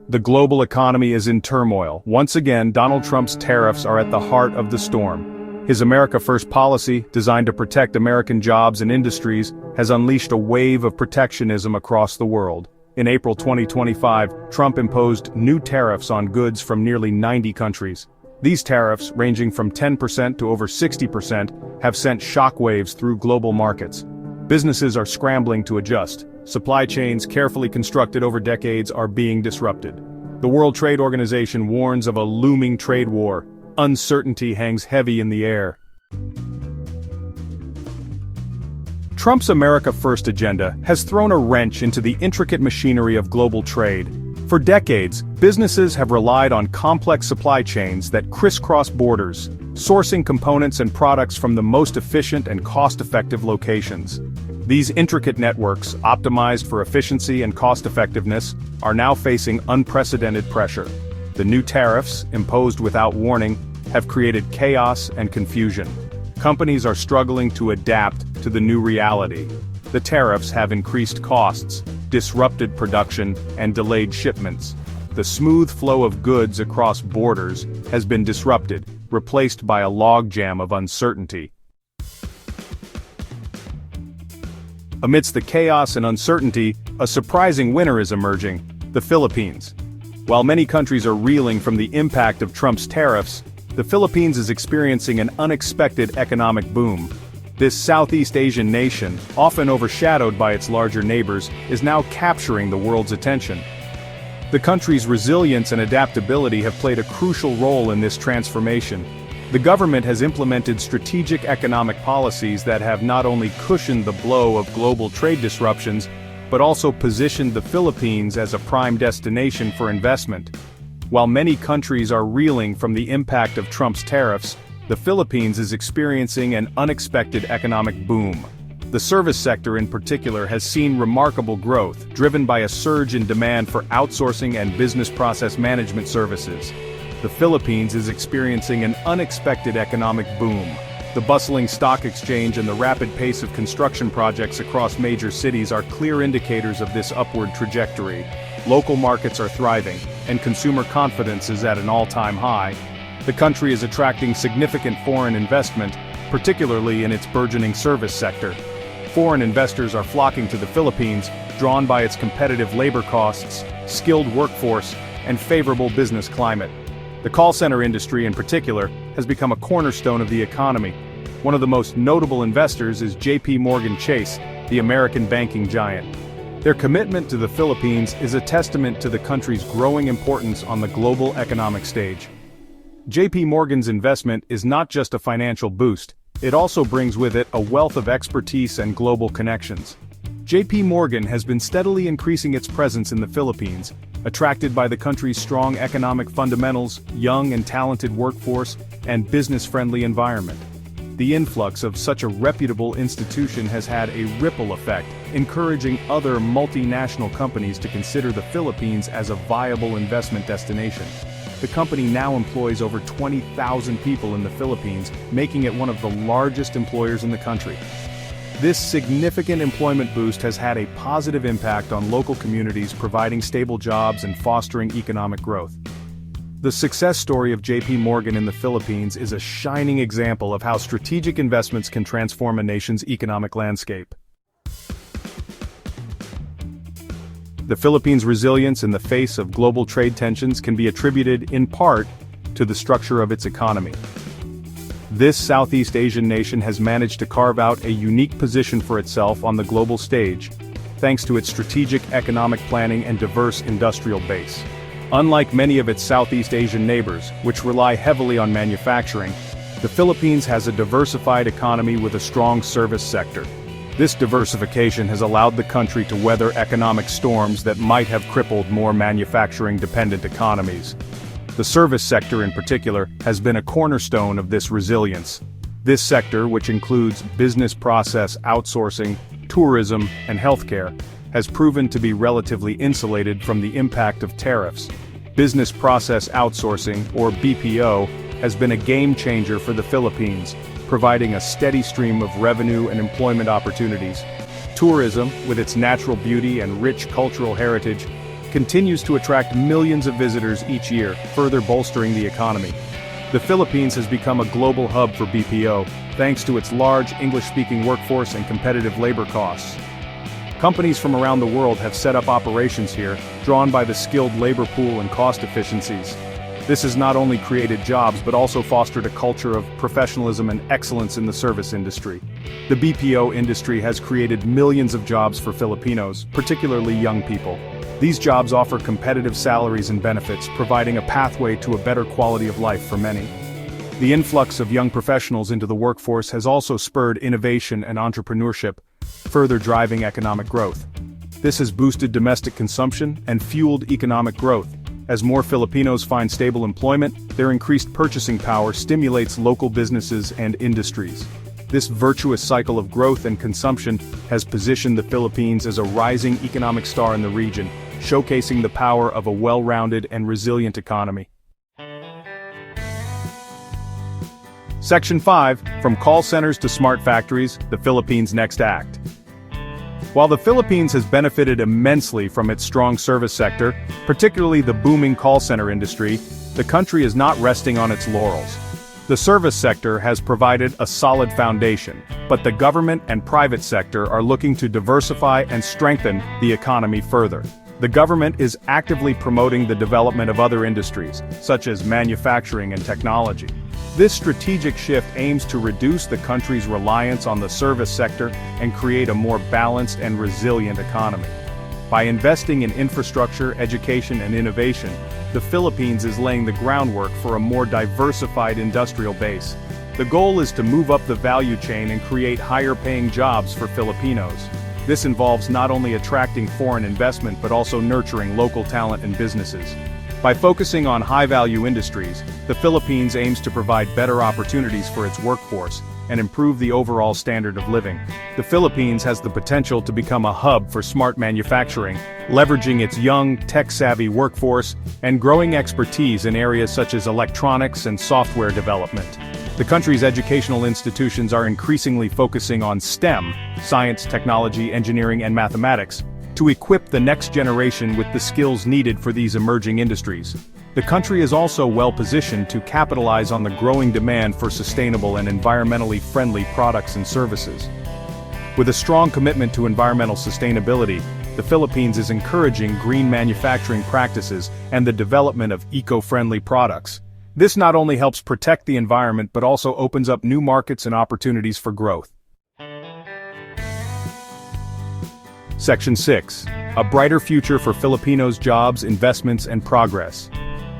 The global economy is in turmoil. Once again, Donald Trump's tariffs are at the heart of the storm. His America First policy, designed to protect American jobs and industries, has unleashed a wave of protectionism across the world. In April 2025, Trump imposed new tariffs on goods from nearly 90 countries. These tariffs, ranging from 10% to over 60%, have sent shockwaves through global markets. Businesses are scrambling to adjust. Supply chains carefully constructed over decades are being disrupted. The World Trade Organization warns of a looming trade war. Uncertainty hangs heavy in the air. Trump's America First agenda has thrown a wrench into the intricate machinery of global trade. For decades, businesses have relied on complex supply chains that crisscross borders, sourcing components and products from the most efficient and cost-effective locations. These intricate networks, optimized for efficiency and cost-effectiveness, are now facing unprecedented pressure. The new tariffs, imposed without warning, have created chaos and confusion. Companies are struggling to adapt to the new reality. The tariffs have increased costs, disrupted production, and delayed shipments. The smooth flow of goods across borders has been disrupted, replaced by a logjam of uncertainty. Amidst the chaos and uncertainty, a surprising winner is emerging: the Philippines. While many countries are reeling from the impact of Trump's tariffs, the Philippines is experiencing an unexpected economic boom. This Southeast Asian nation, often overshadowed by its larger neighbors, is now capturing the world's attention. The country's resilience and adaptability have played a crucial role in this transformation. The government has implemented strategic economic policies that have not only cushioned the blow of global trade disruptions, but also positioned the Philippines as a prime destination for investment. While many countries are reeling from the impact of Trump's tariffs, the Philippines is experiencing an unexpected economic boom. The service sector in particular has seen remarkable growth, driven by a surge in demand for outsourcing and business process management services. The Philippines is experiencing an unexpected economic boom. The bustling stock exchange and the rapid pace of construction projects across major cities are clear indicators of this upward trajectory. Local markets are thriving, and consumer confidence is at an all-time high. The country is attracting significant foreign investment, particularly in its burgeoning service sector. Foreign investors are flocking to the Philippines, drawn by its competitive labor costs, skilled workforce, and favorable business climate. The call center industry in particular has become a cornerstone of the economy. One of the most notable investors is J.P. Chase, the American banking giant. Their commitment to the Philippines is a testament to the country's growing importance on the global economic stage. J.P. Morgan's investment is not just a financial boost, it also brings with it a wealth of expertise and global connections. J.P. Morgan has been steadily increasing its presence in the Philippines, attracted by the country's strong economic fundamentals, young and talented workforce, and business-friendly environment. The influx of such a reputable institution has had a ripple effect, encouraging other multinational companies to consider the Philippines as a viable investment destination. The company now employs over 20,000 people in the Philippines, making it one of the largest employers in the country. This significant employment boost has had a positive impact on local communities, providing stable jobs and fostering economic growth. The success story of J.P. Morgan in the Philippines is a shining example of how strategic investments can transform a nation's economic landscape. The Philippines' resilience in the face of global trade tensions can be attributed, in part, to the structure of its economy. This Southeast Asian nation has managed to carve out a unique position for itself on the global stage, thanks to its strategic economic planning and diverse industrial base. Unlike many of its Southeast Asian neighbors, which rely heavily on manufacturing, the Philippines has a diversified economy with a strong service sector. This diversification has allowed the country to weather economic storms that might have crippled more manufacturing-dependent economies. The service sector in particular has been a cornerstone of this resilience. This sector, which includes business process outsourcing, tourism, and healthcare, has proven to be relatively insulated from the impact of tariffs. Business process outsourcing, or BPO, has been a game changer for the Philippines, providing a steady stream of revenue and employment opportunities. Tourism, with its natural beauty and rich cultural heritage, continues to attract millions of visitors each year, further bolstering the economy. The Philippines has become a global hub for BPO, thanks to its large English-speaking workforce and competitive labor costs. Companies from around the world have set up operations here, drawn by the skilled labor pool and cost efficiencies. This has not only created jobs but also fostered a culture of professionalism and excellence in the service industry. The BPO industry has created millions of jobs for Filipinos, particularly young people. These jobs offer competitive salaries and benefits, providing a pathway to a better quality of life for many. The influx of young professionals into the workforce has also spurred innovation and entrepreneurship, further driving economic growth. This has boosted domestic consumption and fueled economic growth. As more Filipinos find stable employment, their increased purchasing power stimulates local businesses and industries. This virtuous cycle of growth and consumption has positioned the Philippines as a rising economic star in the region, showcasing the power of a well-rounded and resilient economy. Section 5, From Call Centers to Smart Factories, the Philippines' Next Act. While the Philippines has benefited immensely from its strong service sector, particularly the booming call center industry, the country is not resting on its laurels. The service sector has provided a solid foundation, but the government and private sector are looking to diversify and strengthen the economy further. The government is actively promoting the development of other industries, such as manufacturing and technology. This strategic shift aims to reduce the country's reliance on the service sector and create a more balanced and resilient economy. By investing in infrastructure, education, and innovation, the Philippines is laying the groundwork for a more diversified industrial base. The goal is to move up the value chain and create higher-paying jobs for Filipinos. This involves not only attracting foreign investment but also nurturing local talent and businesses. By focusing on high-value industries, the Philippines aims to provide better opportunities for its workforce and improve the overall standard of living. The Philippines has the potential to become a hub for smart manufacturing, leveraging its young, tech-savvy workforce and growing expertise in areas such as electronics and software development. The country's educational institutions are increasingly focusing on STEM, science, technology, engineering, and mathematics, to equip the next generation with the skills needed for these emerging industries. The country is also well-positioned to capitalize on the growing demand for sustainable and environmentally friendly products and services. With a strong commitment to environmental sustainability, the Philippines is encouraging green manufacturing practices and the development of eco-friendly products. This not only helps protect the environment but also opens up new markets and opportunities for growth. Section 6. A brighter future for Filipinos' jobs, investments, and progress.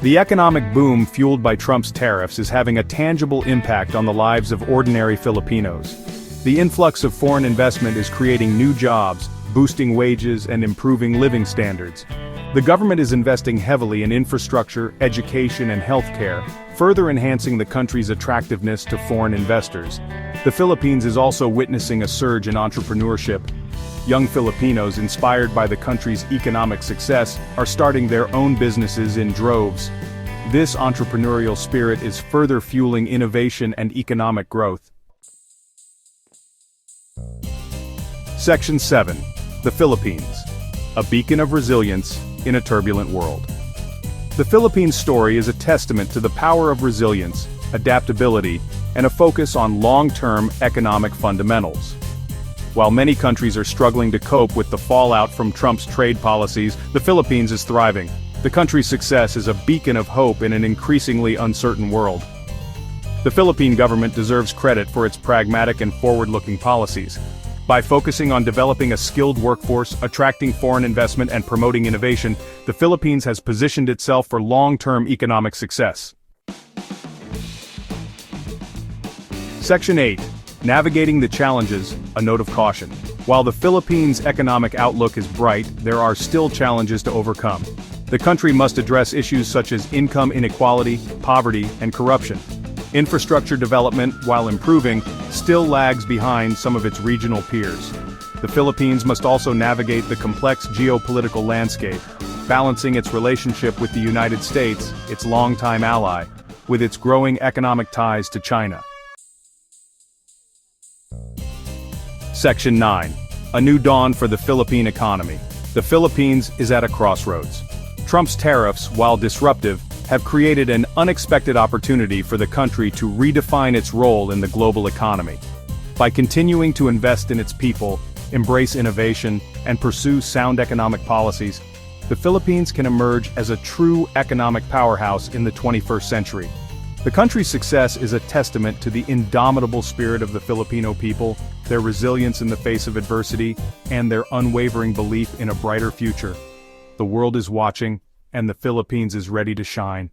The economic boom fueled by Trump's tariffs is having a tangible impact on the lives of ordinary Filipinos. The influx of foreign investment is creating new jobs, boosting wages, and improving living standards. The government is investing heavily in infrastructure, education, and healthcare, further enhancing the country's attractiveness to foreign investors. The Philippines is also witnessing a surge in entrepreneurship. Young Filipinos inspired by the country's economic success are starting their own businesses in droves. This entrepreneurial spirit is further fueling innovation and economic growth. Section 7. The Philippines. A beacon of resilience in a turbulent world. The Philippines story is a testament to the power of resilience, adaptability, and a focus on long-term economic fundamentals. While many countries are struggling to cope with the fallout from Trump's trade policies, the Philippines is thriving. The country's success is a beacon of hope in an increasingly uncertain world. The Philippine government deserves credit for its pragmatic and forward-looking policies. By focusing on developing a skilled workforce, attracting foreign investment, and promoting innovation, the Philippines has positioned itself for long-term economic success. Section 8. Navigating the challenges, a note of caution. While the Philippines' economic outlook is bright, there are still challenges to overcome. The country must address issues such as income inequality, poverty, and corruption. Infrastructure development, while improving, still lags behind some of its regional peers. The Philippines must also navigate the complex geopolitical landscape, balancing its relationship with the United States, its longtime ally, with its growing economic ties to China. Section 9. A new dawn for the Philippine economy. The Philippines is at a crossroads. Trump's tariffs, while disruptive, have created an unexpected opportunity for the country to redefine its role in the global economy. By continuing to invest in its people, embrace innovation, and pursue sound economic policies, the Philippines can emerge as a true economic powerhouse in the 21st century. The country's success is a testament to the indomitable spirit of the Filipino people, their resilience in the face of adversity, and their unwavering belief in a brighter future. The world is watching, and the Philippines is ready to shine.